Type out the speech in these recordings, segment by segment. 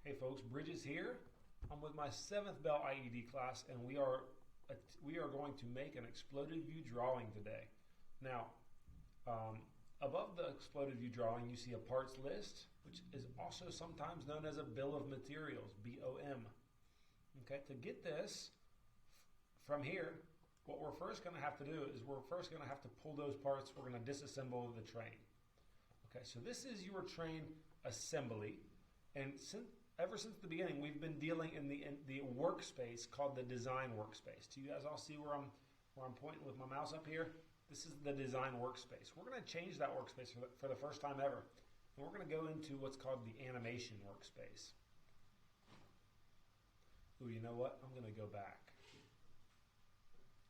Hey folks, Bridges here. I'm with my 7th Bell IED class, and we are going to make an exploded view drawing today. Now, above the exploded view drawing, you see a parts list, which is also sometimes known as a bill of materials, BOM. Okay, to get this from here, what we're first going to have to do is we're first going to have to pull those parts. We're going to disassemble the train. Okay, so this is your train assembly, and ever since the beginning, we've been dealing in the workspace called the design workspace. Do you guys all see where I'm pointing with my mouse up here? This is the design workspace. We're going to change that workspace for the first time ever, and we're going to go into what's called the animation workspace. Ooh, you know what? I'm going to go back.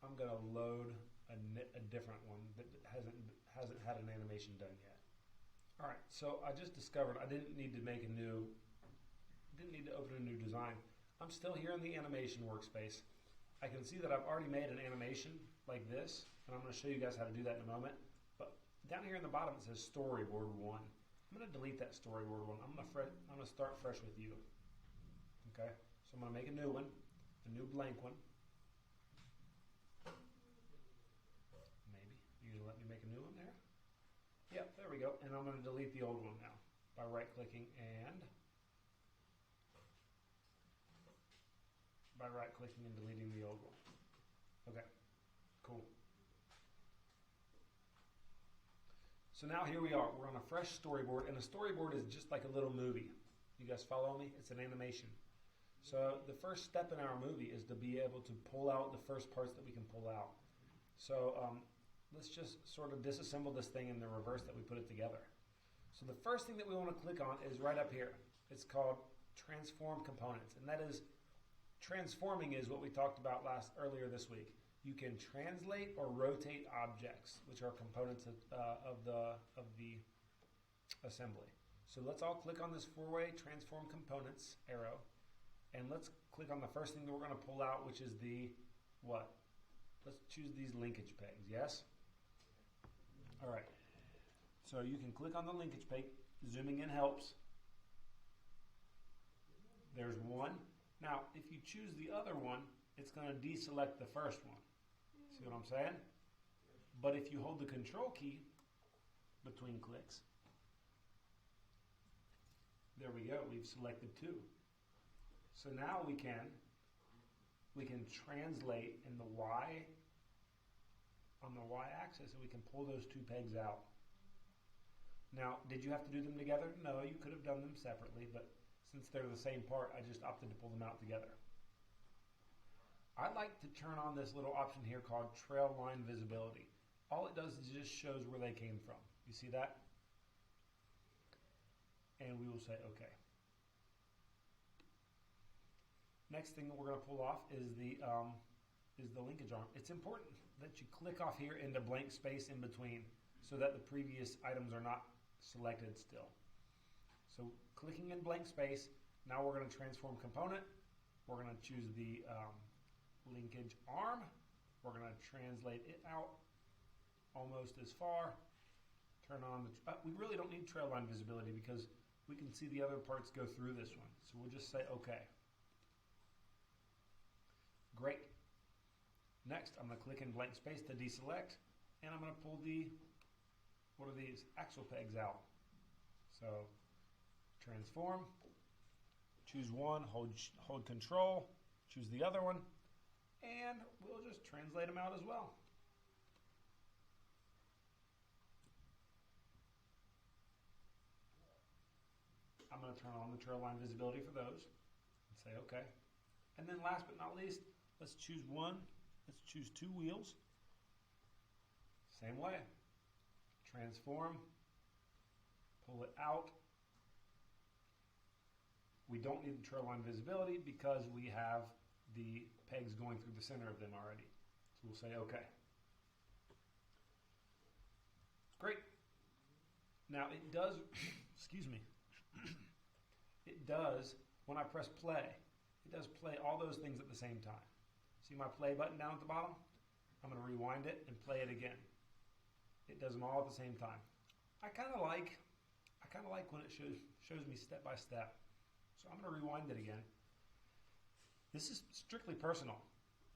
I'm going to load a different one that hasn't had an animation done yet. All right, so I just discovered I didn't need to open a new design. I'm still here in the animation workspace. I can see that I've already made an animation like this, and I'm going to show you guys how to do that in a moment. But down here in the bottom it says storyboard 1. I'm going to delete that storyboard 1. I'm going to start fresh with you. Okay, so I'm going to make a new one, a new blank one. Maybe you're going to let me make a new one there. Yep, there we go. And I'm going to delete the old one now by right-clicking and deleting the old one. Okay, cool. So now here we are. We're on a fresh storyboard, and a storyboard is just like a little movie. You guys follow me? It's an animation. So the first step in our movie is to be able to pull out the first parts that we can pull out. So let's just sort of disassemble this thing in the reverse that we put it together. So the first thing that we want to click on is right up here. It's called Transform Components, and that is transforming is what we talked about earlier this week. You can translate or rotate objects, which are components of the assembly. So let's all click on this 4-way Transform Components arrow, and let's click on the first thing that we're going to pull out, which is the what? Let's choose these linkage pegs. Yes. All right. So you can click on the linkage peg. Zooming in helps. There's one. Now, if you choose the other one, it's going to deselect the first one. See what I'm saying? But if you hold the control key between clicks, there we go. We've selected 2. So now we can translate in the Y, on the Y axis, and we can pull those 2 pegs out. Now, did you have to do them together? No, you could have done them separately, but since they're the same part, I just opted to pull them out together. I'd like to turn on this little option here called Trail Line Visibility. All it does is just shows where they came from. You see that? And we will say OK. Next thing that we're going to pull off is the linkage arm. It's important that you click off here into blank space in between so that the previous items are not selected still. So clicking in blank space, now we're going to transform component. We're going to choose the linkage arm. We're going to translate it out almost as far. Turn on the, we really don't need trail line visibility because we can see the other parts go through this one. So we'll just say OK. Great. Next, I'm going to click in blank space to deselect, and I'm going to pull the, what are these, axle pegs out. So transform, choose one, hold control, choose the other one, and we'll just translate them out as well. I'm going to turn on the trail line visibility for those and say OK. And then last but not least, let's choose one. Let's choose 2 wheels. Same way. Transform, pull it out. We don't need the trail line visibility because we have the pegs going through the center of them already. So we'll say OK. Great. Now it does, excuse me, it does, when I press play, it does play all those things at the same time. See my play button down at the bottom? I'm going to rewind it and play it again. It does them all at the same time. I kind of like when it shows me step by step. So I'm going to rewind it again. This is strictly personal.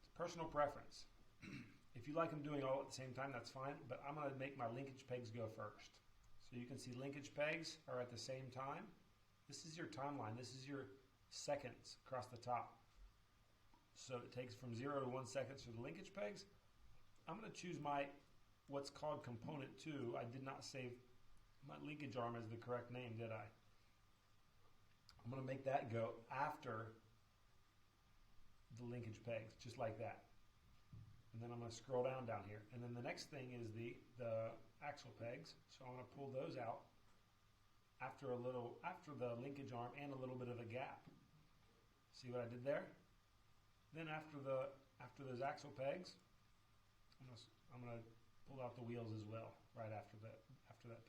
It's personal preference. If you like them doing all at the same time, that's fine, but I'm going to make my linkage pegs go first. So you can see linkage pegs are at the same time. This is your timeline. This is your seconds across the top. So it takes from 0 to 1 seconds for the linkage pegs. I'm going to choose my what's called component 2. I did not save my linkage arm as the correct name, did I? I'm going to make that go after the linkage pegs, just like that. And then I'm going to scroll down here. And then the next thing is the axle pegs. So I'm going to pull those out after the linkage arm and a little bit of a gap. See what I did there? Then after those axle pegs, I'm going to pull out the wheels as well right after that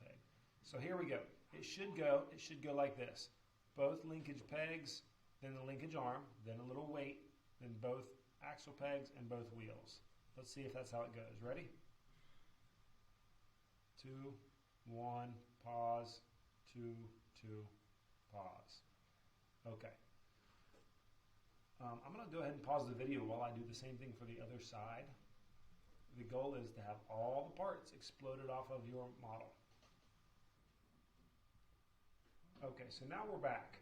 peg. So here we go. It should go like this. Both linkage pegs, then the linkage arm, then a little weight, then both axle pegs and both wheels. Let's see if that's how it goes. Ready? 2, 1, pause, 2, 2, pause. Okay. I'm going to go ahead and pause the video while I do the same thing for the other side. The goal is to have all the parts exploded off of your model. Okay, so now we're back.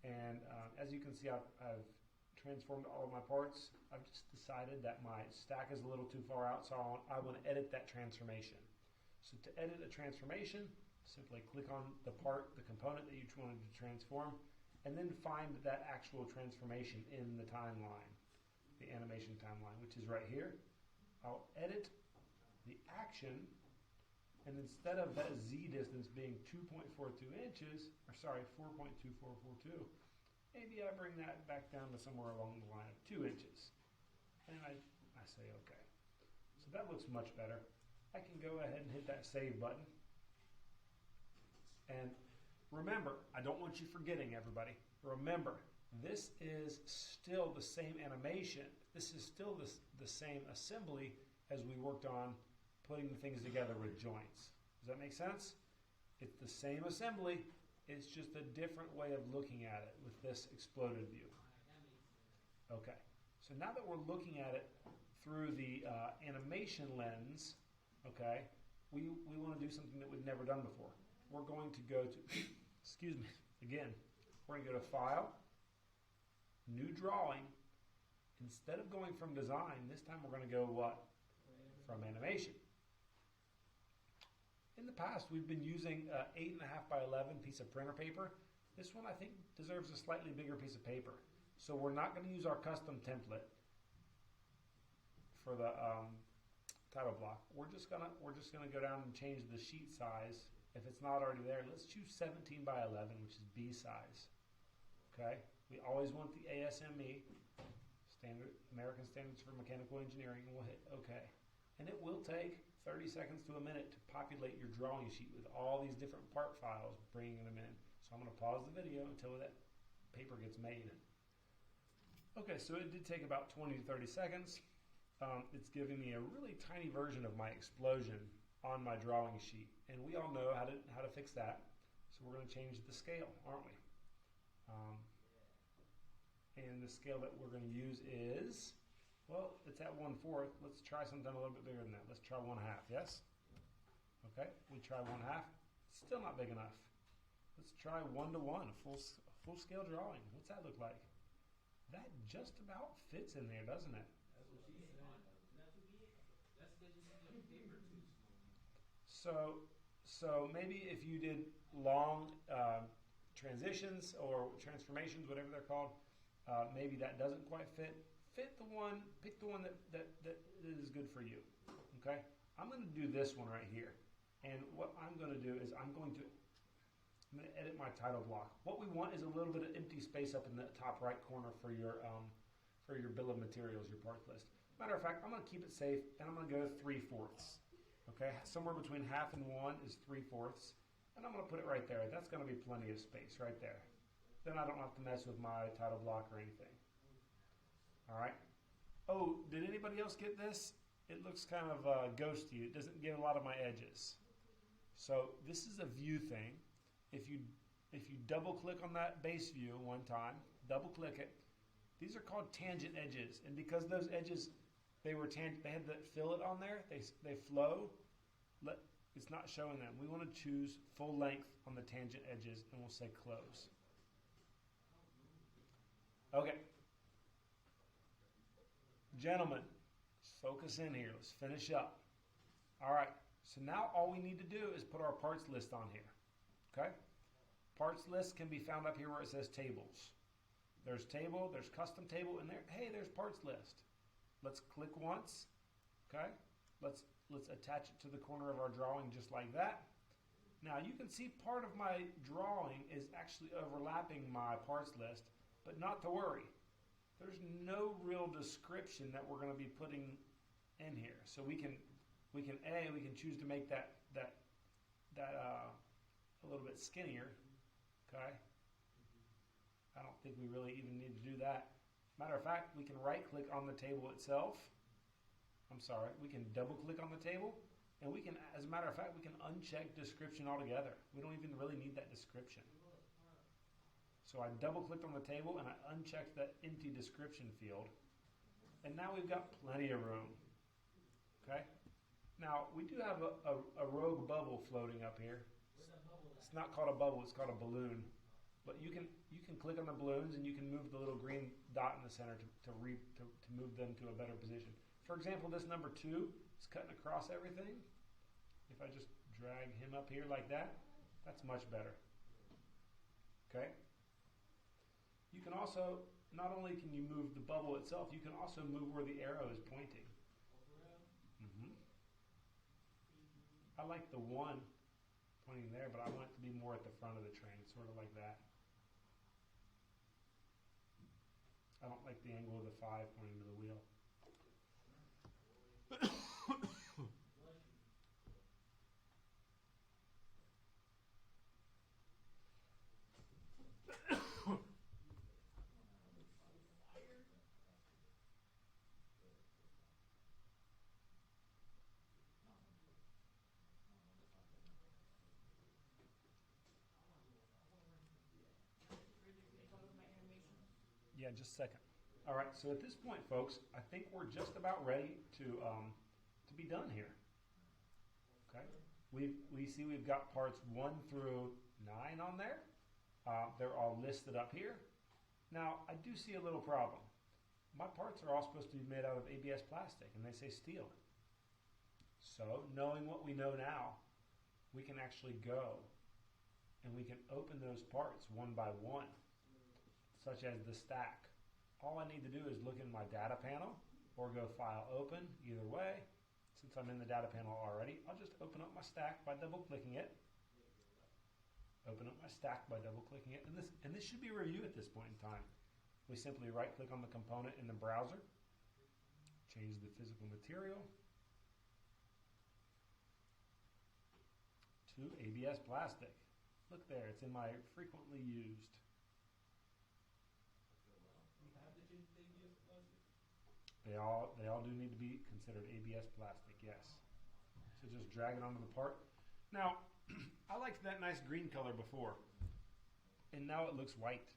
And as you can see, I've transformed all of my parts. I've just decided that my stack is a little too far out, so I want to edit that transformation. So to edit a transformation, simply click on the part, the component that you wanted to transform, and then find that actual transformation in the timeline, the animation timeline, which is right here. I'll edit the action, and instead of that Z distance being 2.42 inches, or sorry, 4.2442, maybe I bring that back down to somewhere along the line of 2 inches. And I say okay. So that looks much better. I can go ahead and hit that save button. And remember, I don't want you forgetting, everybody. Remember, this is still the same animation. This is still the same assembly as we worked on putting the things together with joints. Does that make sense? It's the same assembly. It's just a different way of looking at it with this exploded view. Okay, so now that we're looking at it through the animation lens, okay, we want to do something that we've never done before. We're going to go to, excuse me, again, we're going to go to File, New Drawing. Instead of going from Design, this time we're going to go what? From Animation. In the past, we've been using 8.5 by 11 piece of printer paper. This one, I think, deserves a slightly bigger piece of paper. So we're not going to use our custom template for the title block. We're just gonna go down and change the sheet size. If it's not already there, let's choose 17 by 11, which is B size. Okay. We always want the ASME, standard American Standards for Mechanical Engineering, and we'll hit OK. And it will take 30 seconds to a minute to populate your drawing sheet with all these different part files, bringing them in. So I'm going to pause the video until that paper gets made. Okay, so it did take about 20 to 30 seconds. It's giving me a really tiny version of my explosion on my drawing sheet, and we all know how to fix that. So we're going to change the scale, aren't we? And the scale that we're going to use is, well, it's at 1/4. Let's try something a little bit bigger than that. Let's try 1/2. Yes. Okay, we try 1/2. Still not big enough. Let's try 1:1, a full scale drawing. What's that look like? That just about fits in there, doesn't it? So maybe if you did long transitions or transformations, whatever they're called, maybe that doesn't quite fit. Pick the one that is good for you. Okay, I'm going to do this one right here, and what I'm going to do is I'm going to edit my title block. What we want is a little bit of empty space up in the top right corner for your bill of materials, your parts list. Matter of fact, I'm going to keep it safe, and I'm going to go 3/4. Okay, somewhere between 1/2 and 1 is 3/4, and I'm going to put it right there. That's going to be plenty of space right there. Then I don't have to mess with my title block or anything. All right. Oh, did anybody else get this? It looks kind of ghosty. It doesn't get a lot of my edges. So this is a view thing. If you if you double click on that base view one time, double click it, these are called tangent edges. And because those edges, they had the fillet on there, they flow, it's not showing them. We want to choose full length on the tangent edges, and we'll say close. Okay. Gentlemen, let's focus in here. Let's finish up. All right. So now all we need to do is put our parts list on here. Okay? Parts list can be found up here where it says tables. There's table, there's custom table, and there's parts list. Let's click once. Okay? Let's attach it to the corner of our drawing just like that. Now you can see part of my drawing is actually overlapping my parts list, but not to worry. There's no real description that we're going to be putting in here. So we can choose to make that a little bit skinnier. Okay. I don't think we really even need to do that. Matter of fact, we can right click on the table itself. I'm sorry, we can double click on the table, and we can, as a matter of fact, we can uncheck description altogether. We don't even really need that description. So I double clicked on the table and I unchecked that empty description field, and now we've got plenty of room. Okay. Now we do have a rogue bubble floating up here. It's not called a bubble, it's called a balloon. But you can click on the balloons and you can move the little green dot in the center to move them to a better position. For example, this number 2 is cutting across everything. If I just drag him up here like that, that's much better. Okay? You can also, not only can you move the bubble itself, you can also move where the arrow is pointing. I like the 1 pointing there, but I want it to be more at the front of the train, sort of like that. I don't like the angle of the 5 pointing to the wheel. Yeah, just a second. All right, so at this point, folks, I think we're just about ready to be done here. Okay, we see we've got parts 1 through 9 on there. They're all listed up here. Now, I do see a little problem. My parts are all supposed to be made out of ABS plastic, and they say steel. So, knowing what we know now, we can actually go and we can open those parts one by one, such as the stack. All I need to do is look in my data panel or go File Open. Either way, since I'm in the data panel already, I'll just open up my stack by double clicking it. Open up my stack by double clicking it. And this should be a review at this point in time. We simply right click on the component in the browser, change the physical material to ABS plastic. Look there, it's in my frequently used. They all do need to be considered ABS plastic, yes. So just drag it onto the part. Now, I liked that nice green color before, and now it looks white.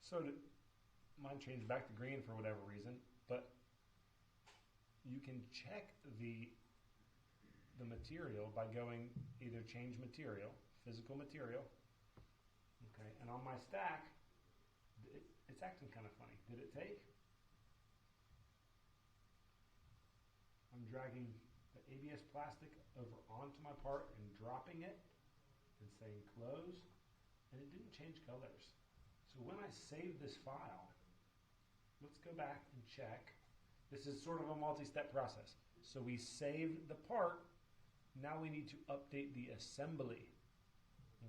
So mine changed back to green for whatever reason, but you can check the material by going either change material, physical material. Okay, and on my stack, it's acting kind of funny. Did it take? I'm dragging the ABS plastic over onto my part and dropping it and saying close, and it didn't change colors. So when I save this file, let's go back and check. This is sort of a multi-step process. So we saved the part. Now we need to update the assembly.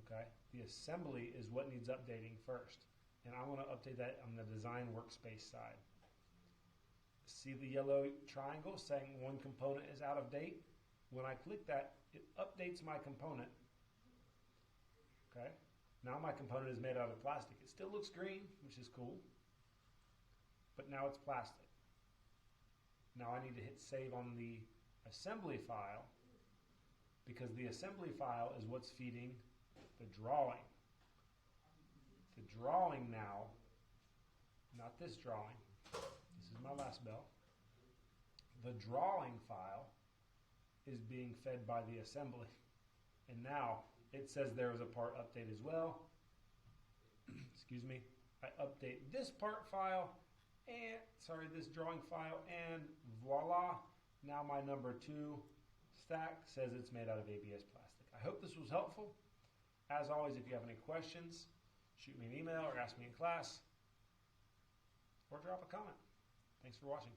Okay, the assembly is what needs updating first, and I want to update that on the design workspace side. See the yellow triangle saying one component is out of date? When I click that, it updates my component. Okay, now my component is made out of plastic. It still looks green, which is cool, but now it's plastic. Now I need to hit save on the assembly file, because the assembly file is what's feeding the drawing. The drawing now, not this drawing, this is my last bell. The drawing file is being fed by the assembly. And now it says there is a part update as well. Excuse me. I update this part file and, this drawing file, and voila, now my number 2 stack says it's made out of ABS plastic. I hope this was helpful. As always, if you have any questions, shoot me an email or ask me in class, or drop a comment. Thanks for watching.